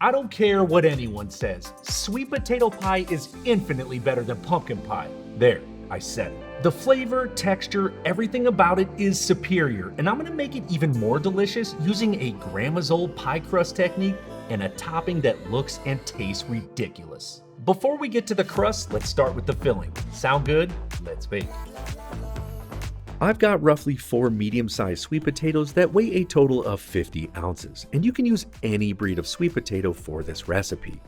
I don't care what anyone says. Sweet potato pie is infinitely better than pumpkin pie. There, I said it. The flavor, texture, everything about it is superior, and I'm gonna make it even more delicious using a grandma's old pie crust technique and a topping that looks and tastes ridiculous. Before we get to the crust, let's start with the filling. Sound good? Let's bake. I've got roughly 4 medium-sized sweet potatoes that weigh a total of 50 ounces, and you can use any breed of sweet potato for this recipe.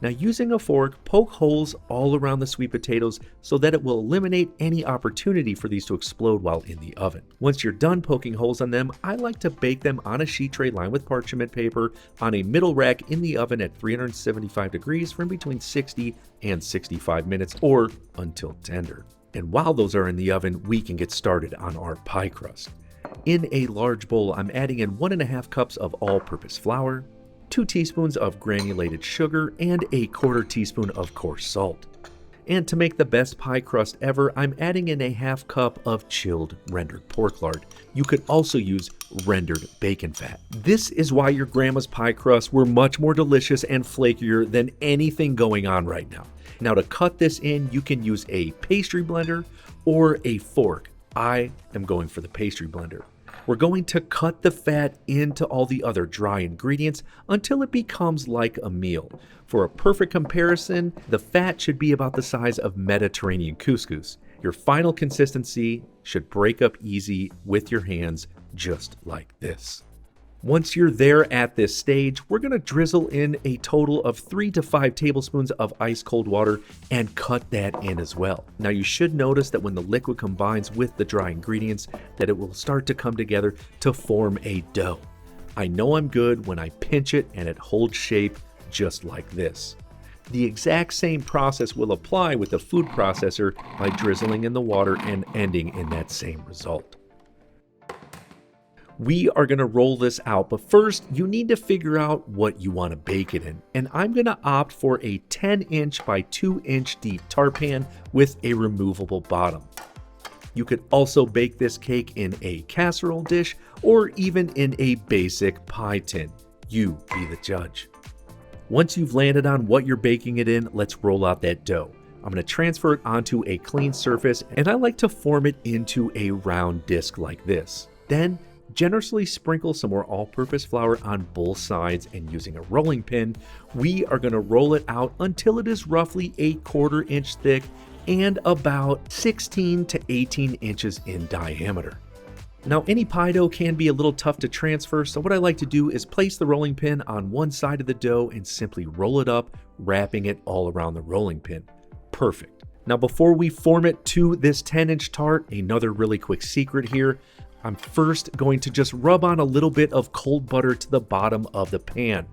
Now, using a fork, poke holes all around the sweet potatoes so that it will eliminate any opportunity for these to explode while in the oven. Once you're done poking holes on them, I like to bake them on a sheet tray lined with parchment paper on a middle rack in the oven at 375 degrees for between 60 and 65 minutes or until tender. And while those are in the oven, we can get started on our pie crust. In a large bowl, I'm adding in 1.5 cups of all-purpose flour, 2 teaspoons of granulated sugar, and a 1/4 teaspoon of coarse salt. And to make the best pie crust ever, I'm adding in a 1/2 cup of chilled rendered pork lard. You could also use rendered bacon fat. This is why your grandma's pie crusts were much more delicious and flakier than anything going on right now. Now, to cut this in, you can use a pastry blender or a fork. I am going for the pastry blender. We're going to cut the fat into all the other dry ingredients until it becomes like a meal. For a perfect comparison, the fat should be about the size of Mediterranean couscous. Your final consistency should break up easy with your hands, just like this. Once you're there at this stage, we're going to drizzle in a total of 3 to 5 tablespoons of ice cold water and cut that in as well. Now, you should notice that when the liquid combines with the dry ingredients, that it will start to come together to form a dough. I know I'm good when I pinch it and it holds shape just like this. The exact same process will apply with the food processor by drizzling in the water and ending in that same result. We are going to roll this out, but first you need to figure out what you want to bake it in. And I'm going to opt for a 10-inch by 2-inch deep tart pan with a removable bottom. You could also bake this cake in a casserole dish or even in a basic pie tin. You be the judge. Once you've landed on what you're baking it in, let's roll out that dough. I'm going to transfer it onto a clean surface, and I like to form it into a round disc like this. Then generously sprinkle some more all-purpose flour on both sides, and using a rolling pin, we are going to roll it out until it is roughly 1/4 inch thick and about 16 to 18 inches in diameter. Now, any pie dough can be a little tough to transfer, so what I like to do is place the rolling pin on one side of the dough and simply roll it up, wrapping it all around the rolling pin. Perfect. Now, before we form it to this 10-inch tart, another really quick secret here. I'm first going to just rub on a little bit of cold butter to the bottom of the pan.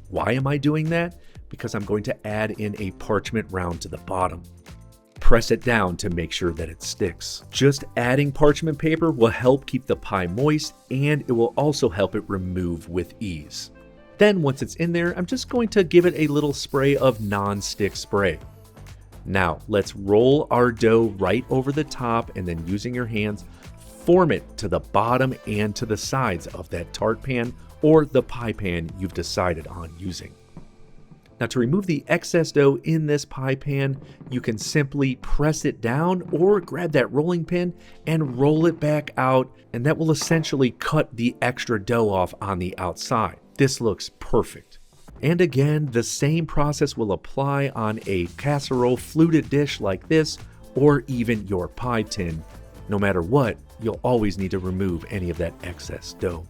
Why am I doing that? Because I'm going to add in a parchment round to the bottom. Press it down to make sure that it sticks. Just adding parchment paper will help keep the pie moist, and it will also help it remove with ease. Then once it's in there, I'm just going to give it a little spray of non-stick spray. Now let's roll our dough right over the top, and then using your hands, form it to the bottom and to the sides of that tart pan or the pie pan you've decided on using. Now, to remove the excess dough in this pie pan, you can simply press it down or grab that rolling pin and roll it back out, and that will essentially cut the extra dough off on the outside. This looks perfect. And again, the same process will apply on a casserole fluted dish like this or even your pie tin. No matter what, you'll always need to remove any of that excess dough.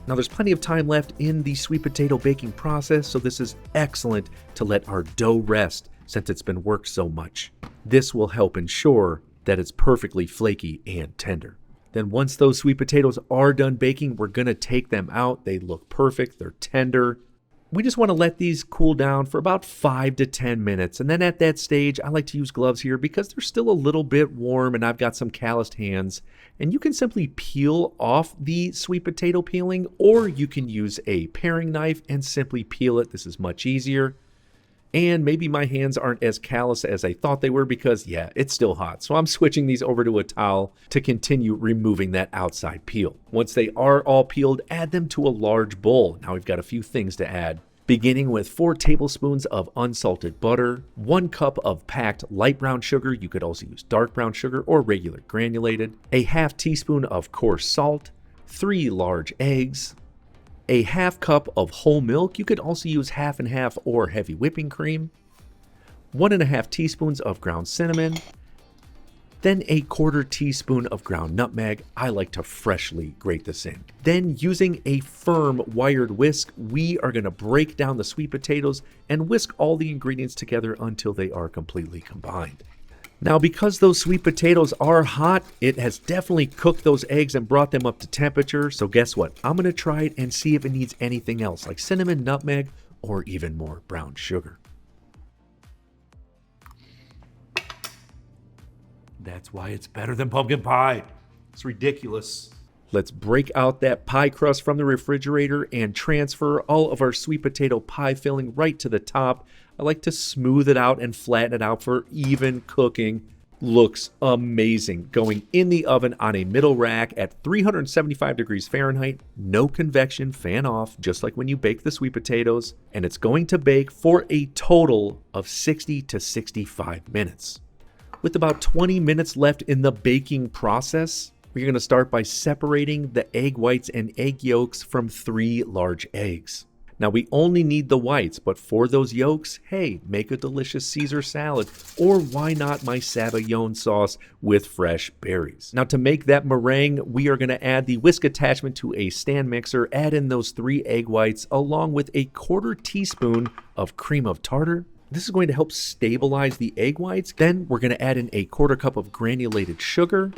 Now, there's plenty of time left in the sweet potato baking process, so this is excellent to let our dough rest since it's been worked so much. This will help ensure that it's perfectly flaky and tender. Then once those sweet potatoes are done baking, we're going to take them out. They look perfect, they're tender. We just want to let these cool down for about 5 to 10 minutes. And then at that stage, I like to use gloves here because they're still a little bit warm and I've got some calloused hands. And you can simply peel off the sweet potato peeling, or you can use a paring knife and simply peel it. This is much easier. And maybe my hands aren't as callous as I thought they were because, yeah, it's still hot. So I'm switching these over to a towel to continue removing that outside peel. Once they are all peeled, add them to a large bowl. Now we've got a few things to add. beginning with 4 tablespoons of unsalted butter, 1 cup of packed light brown sugar, you could also use dark brown sugar or regular granulated, a half teaspoon of coarse salt, 3 large eggs, a half cup of whole milk, you could also use half and half or heavy whipping cream, 1.5 teaspoons of ground cinnamon, then a 1/4 teaspoon of ground nutmeg. I like to freshly grate this in. Then using a firm wired whisk, we are going to break down the sweet potatoes and whisk all the ingredients together until they are completely combined. Now, because those sweet potatoes are hot, it has definitely cooked those eggs and brought them up to temperature. So guess what? I'm going to try it and see if it needs anything else like cinnamon, nutmeg, or even more brown sugar. That's why it's better than pumpkin pie. It's ridiculous. Let's break out that pie crust from the refrigerator and transfer all of our sweet potato pie filling right to the top. I like to smooth it out and flatten it out for even cooking. Looks amazing. Going in the oven on a middle rack at 375 degrees Fahrenheit, no convection, fan off, just like when you bake the sweet potatoes. And it's going to bake for a total of 60 to 65 minutes. With about 20 minutes left in the baking process, we're going to start by separating the egg whites and egg yolks from 3 large eggs. Now we only need the whites, but for those yolks, hey, make a delicious Caesar salad, or why not my Sabayon sauce with fresh berries. Now to make that meringue, we are going to add the whisk attachment to a stand mixer, add in those 3 egg whites along with a 1/4 teaspoon of cream of tartar. This is going to help stabilize the egg whites. Then we're going to add in a 1/4 cup of granulated sugar.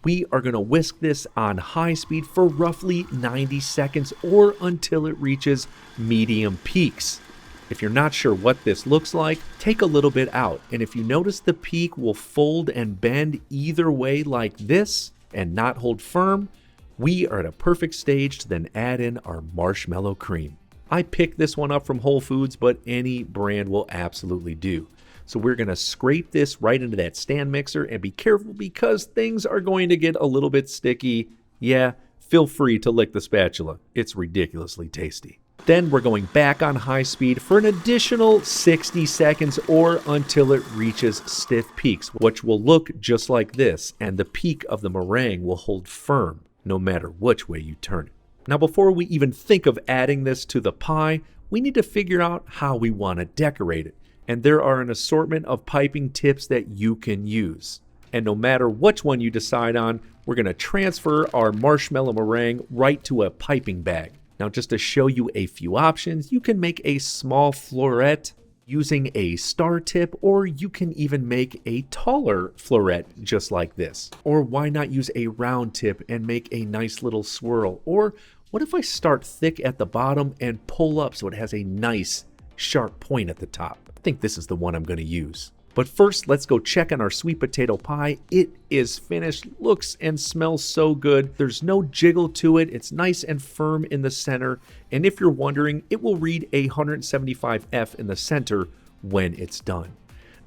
We are going to whisk this on high speed for roughly 90 seconds or until it reaches medium peaks. If you're not sure what this looks like, take a little bit out. And if you notice the peak will fold and bend either way like this and not hold firm, we are at a perfect stage to then add in our marshmallow cream. I picked this one up from Whole Foods, but any brand will absolutely do. So we're going to scrape this right into that stand mixer and be careful because things are going to get a little bit sticky. Yeah, feel free to lick the spatula. It's ridiculously tasty. Then we're going back on high speed for an additional 60 seconds or until it reaches stiff peaks, which will look just like this, and the peak of the meringue will hold firm no matter which way you turn it. Now, before we even think of adding this to the pie, we need to figure out how we want to decorate it. And there are an assortment of piping tips that you can use. And no matter which one you decide on, we're going to transfer our marshmallow meringue right to a piping bag. Now, just to show you a few options, you can make a small floret using a star tip, or you can even make a taller floret just like this. Or why not use a round tip and make a nice little swirl? Or what if I start thick at the bottom and pull up so it has a nice sharp point at the top? I think this is the one I'm going to use. But first, let's go check on our sweet potato pie. It is finished, looks and smells so good. There's no jiggle to it. It's nice and firm in the center. And if you're wondering, it will read a 175F in the center when it's done.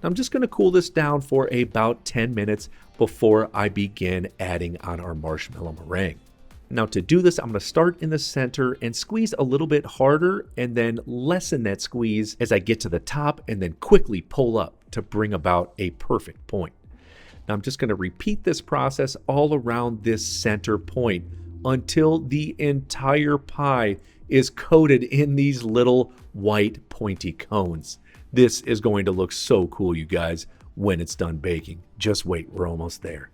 Now I'm just going to cool this down for about 10 minutes before I begin adding on our marshmallow meringue. Now to do this, I'm going to start in the center and squeeze a little bit harder and then lessen that squeeze as I get to the top and then quickly pull up to bring about a perfect point. Now I'm just going to repeat this process all around this center point until the entire pie is coated in these little white pointy cones. This is going to look so cool, you guys, when it's done baking. Just wait, we're almost there.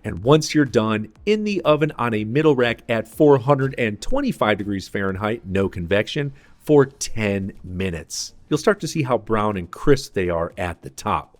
And once you're done, in the oven on a middle rack at 425 degrees Fahrenheit, no convection, for 10 minutes. You'll start to see how brown and crisp they are at the top.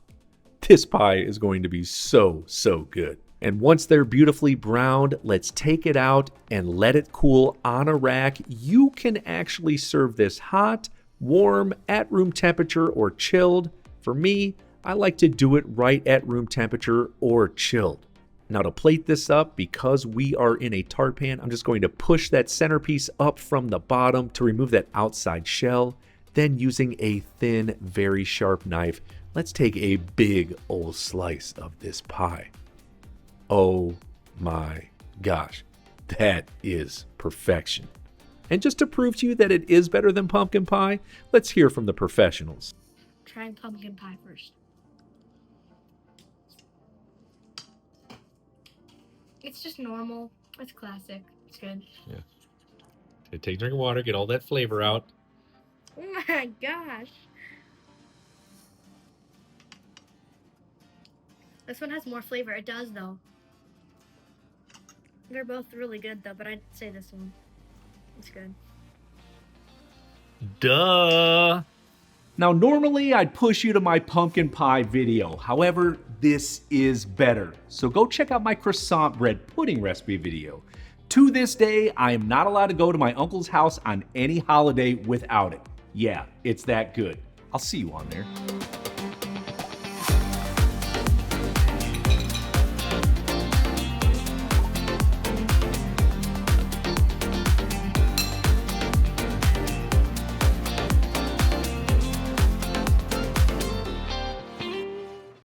This pie is going to be so good. And once they're beautifully browned, let's take it out and let it cool on a rack. You can actually serve this hot, warm, at room temperature, or chilled. For me, I like to do it right at room temperature or chilled. Now to plate this up, because we are in a tart pan, I'm just going to push that centerpiece up from the bottom to remove that outside shell. Then using a thin, very sharp knife, let's take a big old slice of this pie. Oh my gosh, that is perfection. And just to prove to you that it is better than pumpkin pie, let's hear from the professionals. Trying pumpkin pie first. It's just normal. It's classic. It's good. Yeah. Take a drink of water, get all that flavor out. Oh my gosh. This one has more flavor. It does, though. They're both really good, though, but I'd say this one. It's good. Duh! Now, normally I'd push you to my pumpkin pie video. However, this is better. So go check out my croissant bread pudding recipe video. To this day, I am not allowed to go to my uncle's house on any holiday without it. Yeah, it's that good. I'll see you on there.